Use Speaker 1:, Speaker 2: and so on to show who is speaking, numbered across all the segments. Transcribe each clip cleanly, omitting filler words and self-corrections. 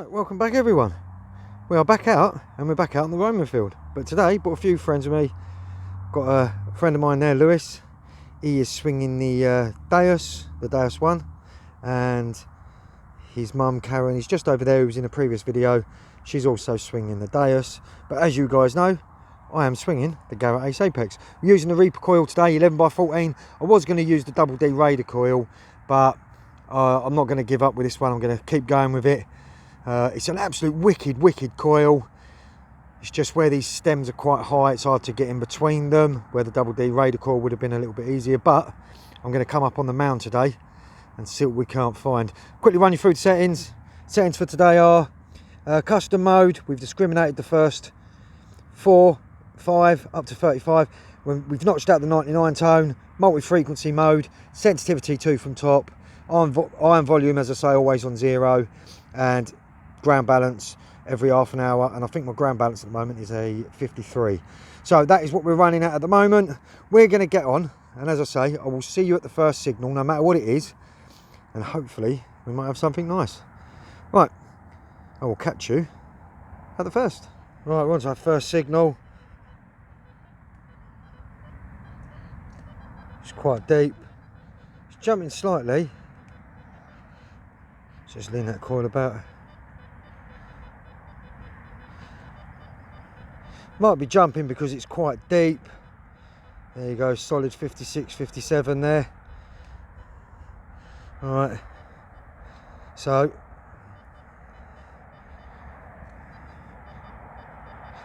Speaker 1: Right, welcome back everyone. We are back out, and we're back out on the Roman field. But today, brought a few friends with me. Got a friend of mine there, Lewis. He is swinging the Deus 1, and his mum Karen is just over there, who was in a previous video. She's also swinging the Deus. But as you guys know, I am swinging the Garrett Ace Apex. We're using the Reaper coil today, 11x14. I was going to use the Double D Raider coil, but I'm not going to give up with this one. I'm going to keep going with it. It's an absolute wicked coil. It's just where these stems are quite high, it's hard to get in between them, where the Double D Raider coil would have been a little bit easier. But I'm going to come up on the mound today and see what we can't find. Quickly run you through the settings. Settings for today are custom mode. We've discriminated the first 4, 5 up to 35. We've notched out the 99 tone, multi-frequency mode, sensitivity 2 from top, iron volume, as I say, always on 0, and ground balance every half an hour, and I think my ground balance at the moment is a 53. So that is what we're running at the moment. We're going to get on, and as I say, I will see you at the first signal, no matter what it is, and hopefully we might have something nice. Right, I will catch you at the first. Right, we're on to our first signal. It's quite deep. It's jumping slightly. Just lean that coil about. Might be jumping because it's quite deep. There you go, solid 56, 57 there. Alright, so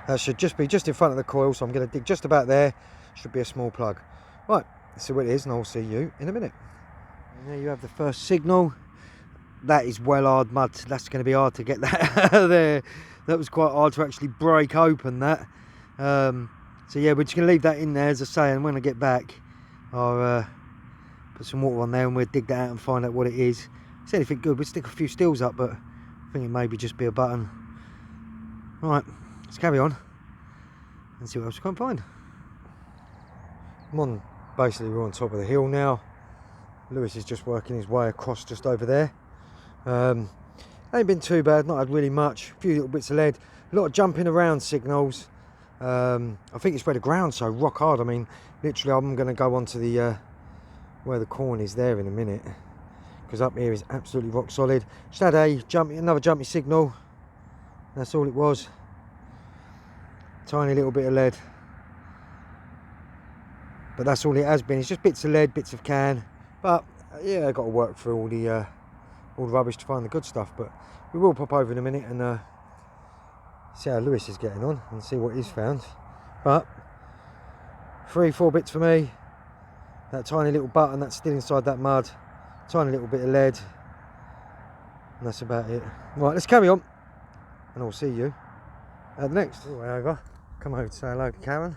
Speaker 1: that should just be just in front of the coil, so I'm going to dig just about there. Should be a small plug. Right, let's see what it is, and I'll see you in a minute. And there you have the first signal. That is well hard mud. That's going to be hard to get that out of there. That was quite hard to actually break open that. So yeah, we're just going to leave that in there, as I say, and when I get back I'll put some water on there and we'll dig that out and find out what it is. If it's anything good, we'll stick a few stills up, but I think it may be just be a button. Right, let's carry on and see what else we can find. Basically we're on top of the hill now. Lewis is just working his way across just over there. Ain't been too bad, not had really much. A few little bits of lead, a lot of jumping around signals. I think it's where the ground's so rock hard. I mean, literally I'm going to go onto the where the corn is there in a minute, because up here is absolutely rock solid. Just had another jumpy signal. That's all it was. Tiny little bit of lead, but that's all it has been. It's just bits of lead, bits of can. But yeah, I've got to work through all the rubbish to find the good stuff. But we will pop over in a minute and see how Lewis is getting on and see what he's found. But 3-4 bits for me. That tiny little button that's still inside that mud. Tiny little bit of lead. And that's about it. Right, let's carry on. And I'll see you at the next. All the way over. Come over to say hello to Karen.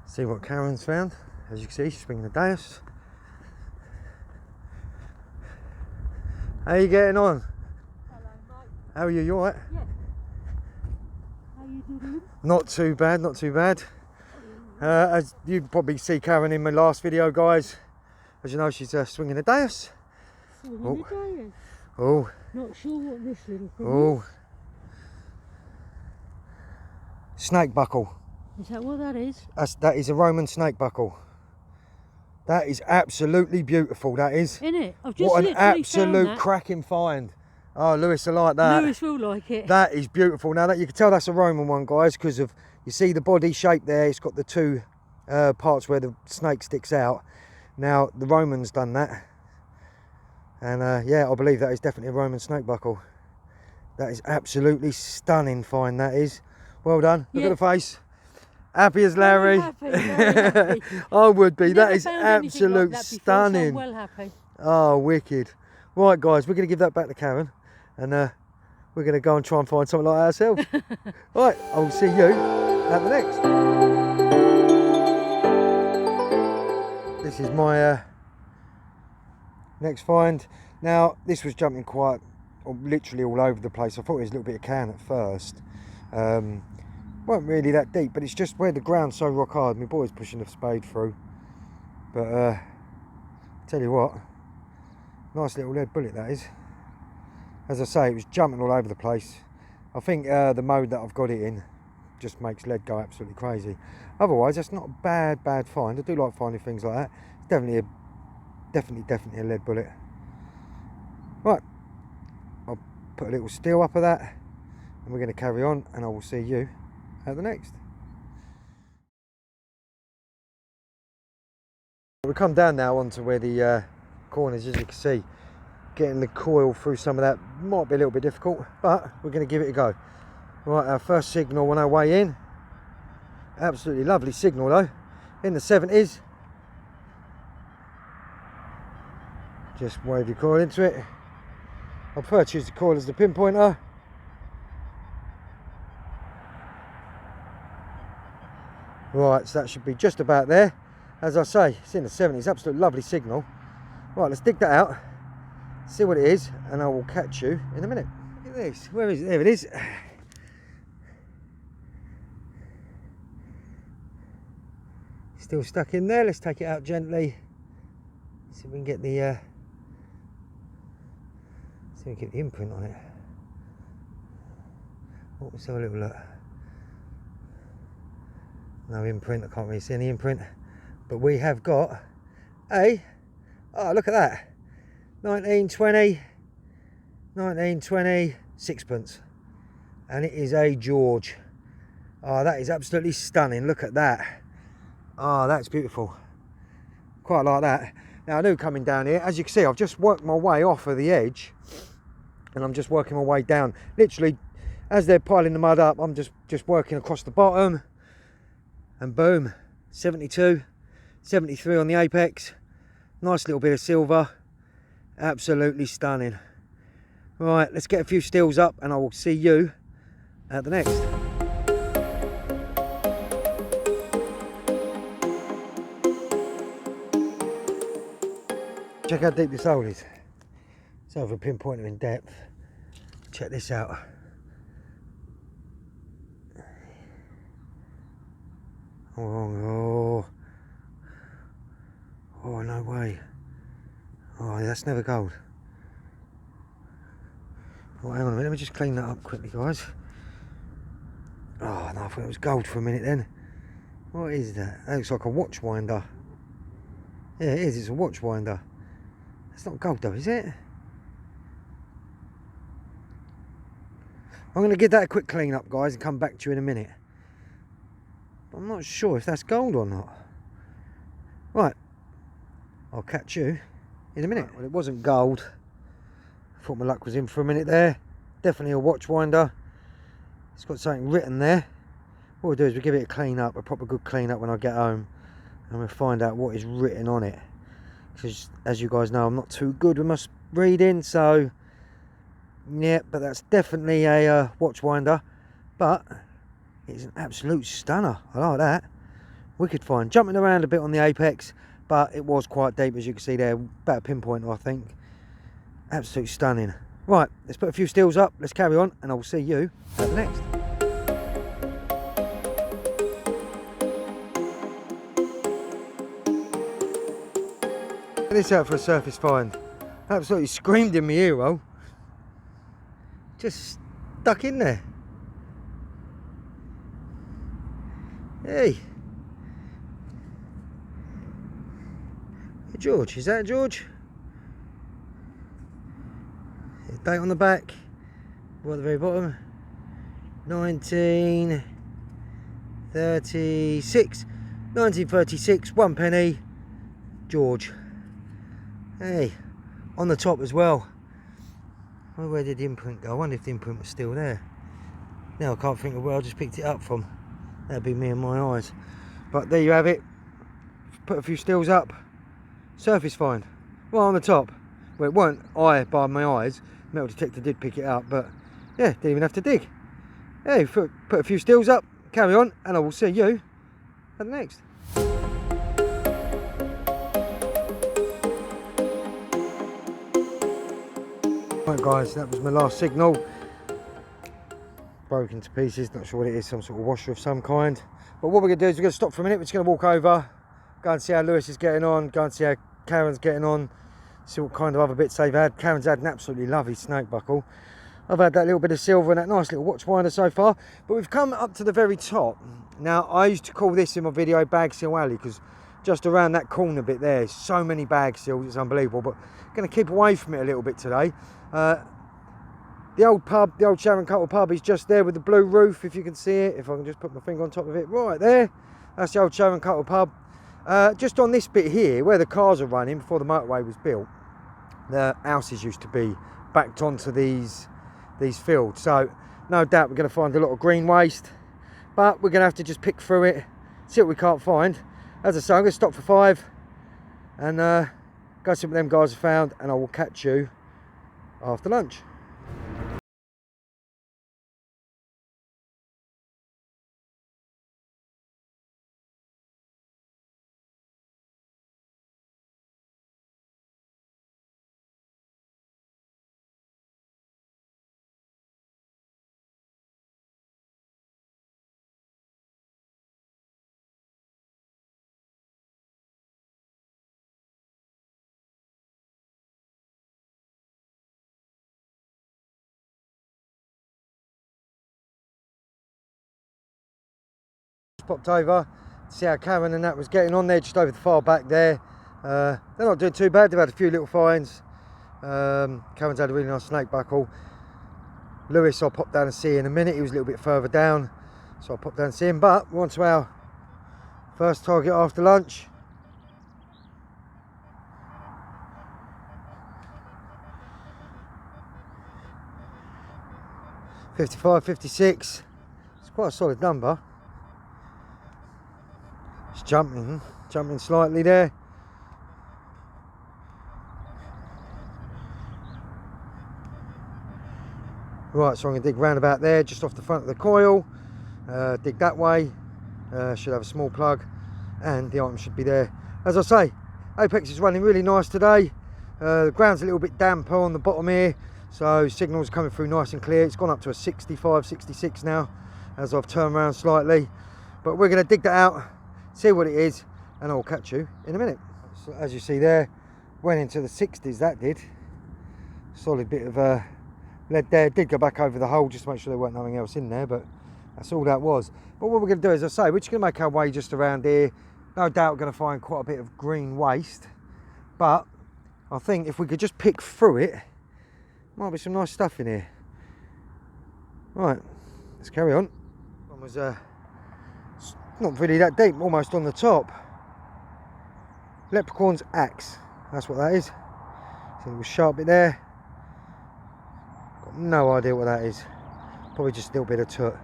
Speaker 1: See what Karen's found. As you can see, she's swinging the Deus. How are you getting on?
Speaker 2: Hello, Mike.
Speaker 1: How are you? You alright?
Speaker 2: Yeah. How you doing?
Speaker 1: Not too bad, not too bad. As you probably see Karen in my last video, guys. As you know, she's swinging a Deus.
Speaker 2: Swinging the Deus.
Speaker 1: Oh.
Speaker 2: Not sure what this little thing
Speaker 1: Oh. Snake buckle.
Speaker 2: is. Is that what that is?
Speaker 1: That is a Roman snake buckle. That is absolutely beautiful, that is.
Speaker 2: Isn't it? I've just
Speaker 1: what an absolute
Speaker 2: found that.
Speaker 1: cracking find. Oh, Lewis will like that.
Speaker 2: Lewis will like it.
Speaker 1: That is beautiful. Now that you can tell that's a Roman one, guys, because of, you see the body shape there, it's got the two parts where the snake sticks out. Now the Romans done that, and yeah, I believe that is definitely a Roman snake buckle. That is absolutely stunning find, that is. Well done. Look at the face. Happy as Larry.
Speaker 2: Very happy.
Speaker 1: I would be.
Speaker 2: Never
Speaker 1: That is
Speaker 2: found anything
Speaker 1: absolute
Speaker 2: like that before,
Speaker 1: stunning.
Speaker 2: So I'm well happy.
Speaker 1: Oh, wicked. Right, guys, we're going to give that back to Karen, and we're going to go and try and find something like that ourselves. Right, I'll see you at the next. This is my next find. Now, this was jumping quite, literally all over the place. I thought it was a little bit of can at first. Weren't really that deep, but it's just where the ground's so rock hard. My boy's pushing the spade through. But tell you what, nice little lead bullet that is. As I say, it was jumping all over the place. I think the mode that I've got it in just makes lead go absolutely crazy. Otherwise, that's not a bad find. I do like finding things like that. It's definitely a lead bullet. Right, I'll put a little steel up of that, and we're going to carry on, and I will see you at the next. We come down now onto where the corners, as you can see. Getting the coil through some of that might be a little bit difficult, but we're going to give it a go. Right, our first signal on our way in. Absolutely lovely signal though, in the 70s. Just wave your coil into it. I prefer to use the coil as the pinpointer. Right, so that should be just about there. As I say, it's in the 70s, absolutely lovely signal. Right, let's dig that out, see what it is, and I will catch you in a minute. Look at this, where is it? There it is. Still stuck in there. Let's take it out gently. See if we can get the imprint on it. Oh, let's have a little look. No imprint. I can't really see any imprint. But we have got a, oh, look at that, 1920 sixpence, and it is a George. Oh, that is absolutely stunning. Look at that. Oh, that's beautiful. Quite like that. Now I knew coming down here, as you can see, I've just worked my way off of the edge, and I'm just working my way down. Literally, as they're piling the mud up, I'm just working across the bottom, and boom, 72, 73 on the apex. Nice little bit of silver. Absolutely stunning. Right, let's get a few stills up, and I will see you at the next. Check how deep this hole is. It's over a pinpointer in depth. Check this out. Oh, no way. Oh, that's never gold. Oh, hang on a minute, let me just clean that up quickly, guys. Oh, no, I thought it was gold for a minute then. What is that? That looks like a watch winder. Yeah, it is, it's a watch winder. It's not gold though, is it? I'm going to give that a quick clean up, guys, and come back to you in a minute. But I'm not sure if that's gold or not. Right, I'll catch you in a minute. Right, well, it wasn't gold. I thought my luck was in for a minute there. Definitely a watch winder. It's got something written there. What we'll do is we'll give it a clean up, a proper good clean up when I get home, and we'll find out what is written on it. Because as you guys know, I'm not too good with my reading, so yeah, but that's definitely a watch winder. But it's an absolute stunner. I like that. Wicked fine. Jumping around a bit on the apex, but it was quite deep, as you can see there. About a pinpointer, I think. Absolutely stunning. Right, let's put a few stills up. Let's carry on, and I will see you at the next. Check this out for a surface find. Absolutely screamed in my ear roll. Just stuck in there. Hey. George, is that George? Date on the back. What at the very bottom? 1936. 1936, 1 penny. George. Hey, on the top as well. Well, where did the imprint go? I wonder if the imprint was still there. Now I can't think of where I just picked it up from. That'd be me and my eyes. But there you have it. Put a few stills up. Surface find. Right on the top. Well, it weren't by my eyes. Metal detector did pick it up, but yeah, didn't even have to dig. Hey, put a few stills up, carry on, and I will see you at the next. Right guys, that was my last signal. Broken to pieces, not sure what it is, some sort of washer of some kind. But what we're going to do is we're going to stop for a minute, we're just going to walk over, go and see how Lewis is getting on, go and see how Karen's getting on, see what kind of other bits they've had. Karen's had an absolutely lovely snake buckle. I've had that little bit of silver and that nice little watch winder so far, but we've come up to the very top. Now, I used to call this in my video Bag Seal Alley, because just around that corner bit there, so many bag seals, it's unbelievable, but I'm going to keep away from it a little bit today. The old pub, the old Sharon Cuttle pub, is just there with the blue roof, if you can see it. If I can just put my finger on top of it, right there. That's the old Sharon Cuttle pub. Just on this bit here, where the cars are running, before the motorway was built, the houses used to be backed onto these fields. So, no doubt we're going to find a lot of green waste, but we're going to have to just pick through it, see what we can't find. As I say, I'm going to stop for 5 and go see what them guys have found, and I will catch you after lunch. Popped over to see how Karen and that was getting on there, just over the far back there. They're not doing too bad. They've had a few little finds. Karen's had a really nice snake buckle. Lewis I'll pop down and see in a minute. He was a little bit further down, so I'll pop down and see him. But we're on to our first target after lunch. $55, $56. It's quite a solid number. It's jumping slightly there. Right, so I'm going to dig round about there, just off the front of the coil. Dig that way. Should have a small plug, and the item should be there. As I say, Apex is running really nice today. The ground's a little bit damper on the bottom here, so signal's coming through nice and clear. It's gone up to a 65, 66 now, as I've turned around slightly. But we're going to dig that out, see what it is, and I'll catch you in a minute. So as you see there, went into the 60s, that did. Solid bit of lead there. Did go back over the hole just to make sure there weren't nothing else in there, but that's all that was. But what we're going to do, as I say, we're just going to make our way just around here. No doubt we're going to find quite a bit of green waste, but I think if we could just pick through it, might be some nice stuff in here. Right, let's carry on. One was not really that deep, almost on the top. Leprechaun's axe, that's what that is. See a little sharp bit there. Got no idea what that is. Probably just a little bit of toot.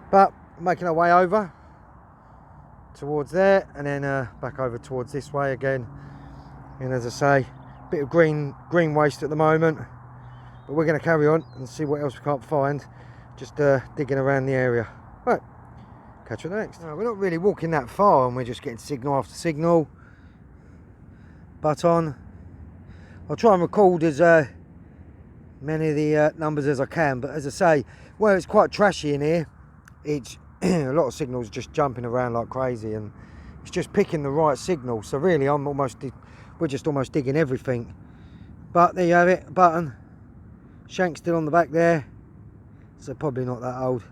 Speaker 1: But making our way over towards there, and then back over towards this way again. And as I say, a bit of green waste at the moment, but we're going to carry on and see what else we can't find. Just digging around the area. Right, catch you next. We're not really walking that far, and we're just getting signal after signal. But I'll try and record as many of the numbers as I can. But as I say, where it's quite trashy in here, it's a lot of signals just jumping around like crazy, and it's just picking the right signal. So really, we're just almost digging everything. But there you have it, a button. Shank still on the back there, so probably not that old.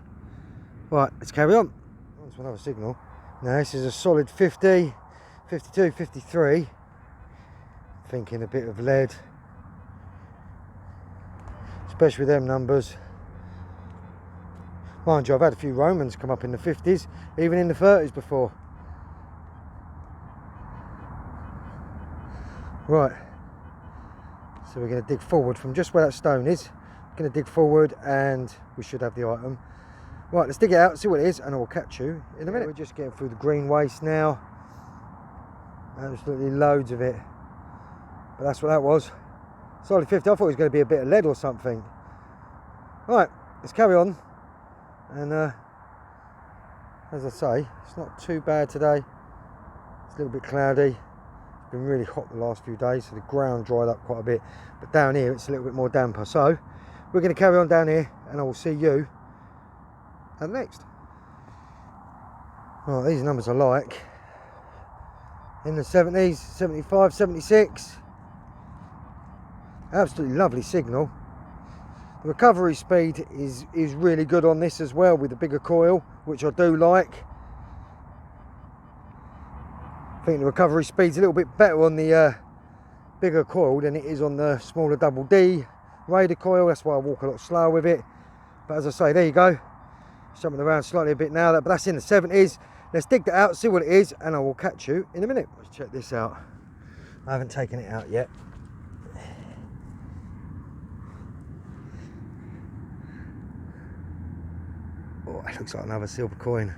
Speaker 1: Right, let's carry on. On to another signal. Now this is a solid 50, 52, 53. Thinking a bit of lead, especially with them numbers. Mind you, I've had a few Romans come up in the 50s, even in the 30s before. Right, so we're going to dig forward from just where that stone is. Going to dig forward, and we should have the item. Right, let's dig it out, see what it is, and I will catch you in a minute. We're just getting through the green waste now. Absolutely loads of it. But that's what that was. Solid 50. I thought it was going to be a bit of lead or something. Right, let's carry on. And as I say, it's not too bad today. It's a little bit cloudy. It's been really hot the last few days, so the ground dried up quite a bit. But down here, it's a little bit more damper. So we're going to carry on down here, and I will see you at the next. Right, these numbers I like. In the 70s, 75, 76. Absolutely lovely signal. The recovery speed is really good on this as well with the bigger coil, which I do like. I think the recovery speed's a little bit better on the bigger coil than it is on the smaller double D raider coil. That's why I walk a lot slower with it. But as I say, there you go. Jumping around slightly a bit now, but that's in the 70s. Let's dig that out, see what it is, and I will catch you in a minute. Let's check this out. I haven't taken it out yet. Oh, it looks like another silver coin.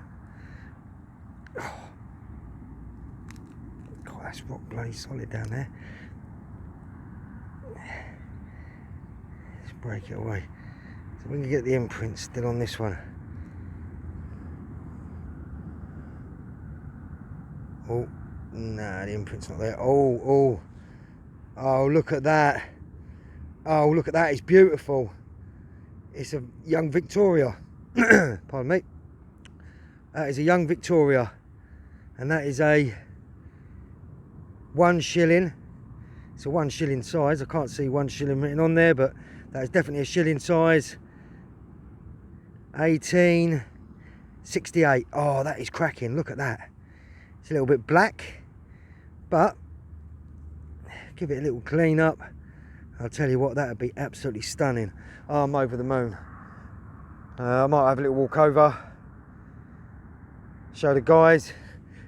Speaker 1: Oh. God, that's rock bloody solid down there. Let's break it away. So we can get the imprint still on this one. Oh, nah, the imprint's not there. Oh, look at that. Oh, look at that, it's beautiful. It's a young Victoria. Pardon me. That is a young Victoria. And that is a 1 shilling. It's a 1 shilling size. I can't see 1 shilling written on there, but that is definitely a shilling size. 1868. Oh, that is cracking. Look at that. It's a little bit black, but give it a little clean up. I'll tell you what, that would be absolutely stunning. Oh, I'm over the moon. I might have a little walk over, show the guys.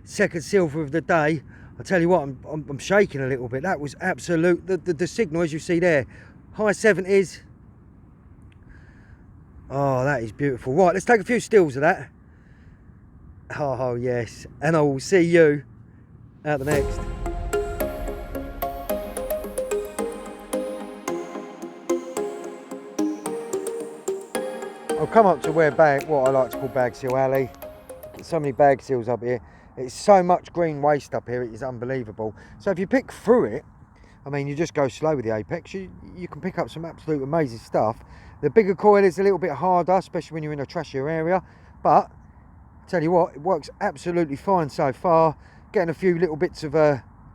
Speaker 1: Second silver of the day. I'll tell you what, I'm shaking a little bit. That was absolute. The signal, as you see there, high 70s. Oh, that is beautiful. Right, let's take a few stills of that. Oh yes, and I will see you at the next. I've come up to where what I like to call Bag Seal Alley. Get so many bag seals up here. It's so much green waste up here, it is unbelievable. So if you pick through it, I mean, you just go slow with the Apex, you can pick up some absolute amazing stuff. The bigger coil is a little bit harder, especially when you're in a trashier area, but tell you what, it works absolutely fine so far. Getting a few little bits of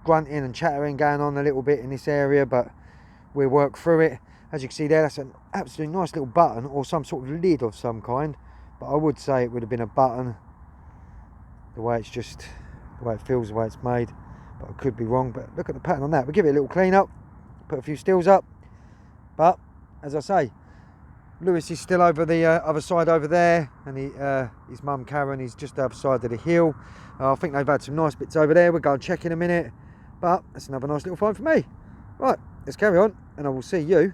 Speaker 1: grunting and chattering going on a little bit in this area, but we'll work through it. As you can see there, that's an absolutely nice little button or some sort of lid of some kind, but I would say it would have been a button, the way it's just, the way it feels, the way it's made, but I could be wrong. But look at the pattern on that. We'll give it a little clean up, put a few stills up, but as I say, Lewis is still over the other side over there, and his mum Karen is just the other side of the hill. I think they've had some nice bits over there. We'll go and check in a minute, but that's another nice little find for me. Right, let's carry on, and I will see you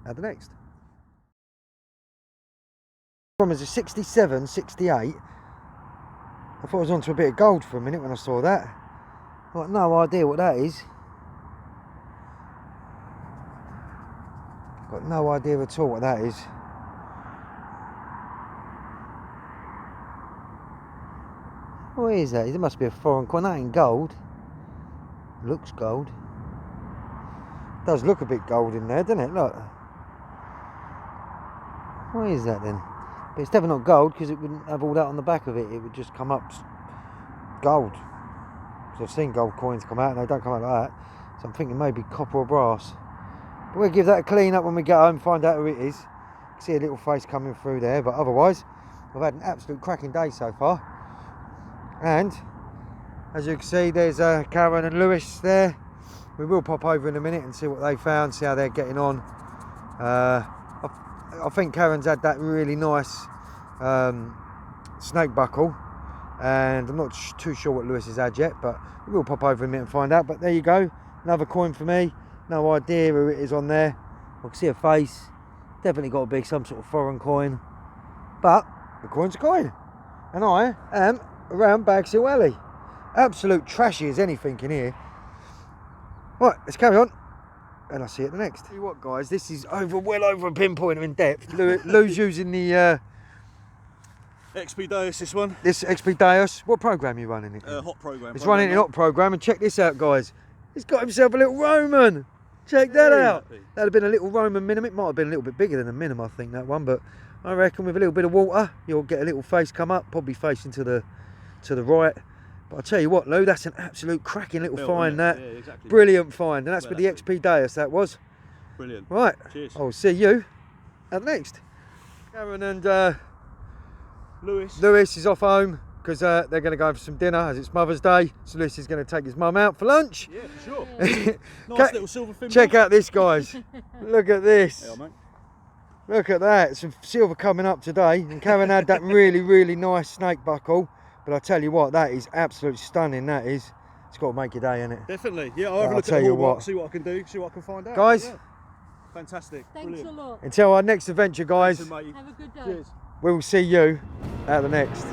Speaker 1: at the next. From is a 67, 68. I thought I was onto a bit of gold for a minute when I saw that. I've got no idea what that is. Got no idea at all what that is. What is that? It must be a foreign coin. That ain't gold. Looks gold. Does look a bit gold in there, doesn't it? Look. What is that then? But it's definitely not gold, because it wouldn't have all that on the back of it. It would just come up gold. Because I've seen gold coins come out and they don't come out like that. So I'm thinking maybe copper or brass. But we'll give that a clean up when we get home, find out who it is. See a little face coming through there, but otherwise I've had an absolute cracking day so far. And as you can see, there's Karen and Lewis there. We will pop over in a minute and see what they found, see how they're getting on. I think Karen's had that really nice snake buckle, and I'm not too sure what Lewis has had yet, but we will pop over in a minute and find out. But there you go, another coin for me. No idea who it is on there. I can see a face. Definitely got to be some sort of foreign coin, but the coin's a coin, and I am around Bag Seal Alley. Absolute trashy as anything in here. Right, let's carry on, and I'll see you at the next. Tell you what, guys, this is well over a pinpointer in depth. Lou's using the
Speaker 3: XP Deus, this one.
Speaker 1: This XP Deus. What program are you running it?
Speaker 3: Hot program.
Speaker 1: It's running in hot program, and check this out, guys. He's got himself a little Roman. Check that out. That'd have been a little Roman minim. It might have been a little bit bigger than a minim, I think, that one, but I reckon with a little bit of water, you'll get a little face come up, probably facing to the right. But I'll tell you what, Lou, that's an absolute cracking little find, that.
Speaker 3: Yeah, exactly.
Speaker 1: Brilliant find, and that's with the XP Deus, that was.
Speaker 3: Brilliant.
Speaker 1: Right.
Speaker 3: Cheers.
Speaker 1: I'll see you at the next. Karen and
Speaker 3: Lewis.
Speaker 1: is off home because they're going to go for some dinner as it's Mother's Day. So Lewis is going to take his mum out for lunch.
Speaker 3: Yeah, for sure.
Speaker 2: Yeah.
Speaker 3: Nice little silver thimble.
Speaker 1: Check out this, guys. Look at this.
Speaker 3: Yeah, mate.
Speaker 1: Look at that. Some silver coming up today. And Karen had that really, really nice snake buckle. But I tell you what, that is absolutely stunning. That is. It's got to make your day, isn't it?
Speaker 3: Definitely. Yeah, I'll have a
Speaker 1: I'll
Speaker 3: look
Speaker 1: tell
Speaker 3: at the
Speaker 1: you
Speaker 3: hallmark,
Speaker 1: what.
Speaker 3: see what I can do, see what I can find out.
Speaker 1: Guys.
Speaker 3: Yeah. Fantastic.
Speaker 2: Thanks
Speaker 3: Brilliant.
Speaker 2: a lot.
Speaker 1: Until our next adventure, guys,
Speaker 3: Thanks, mate.
Speaker 2: Have a good day.
Speaker 3: Cheers.
Speaker 1: we will see you at the next.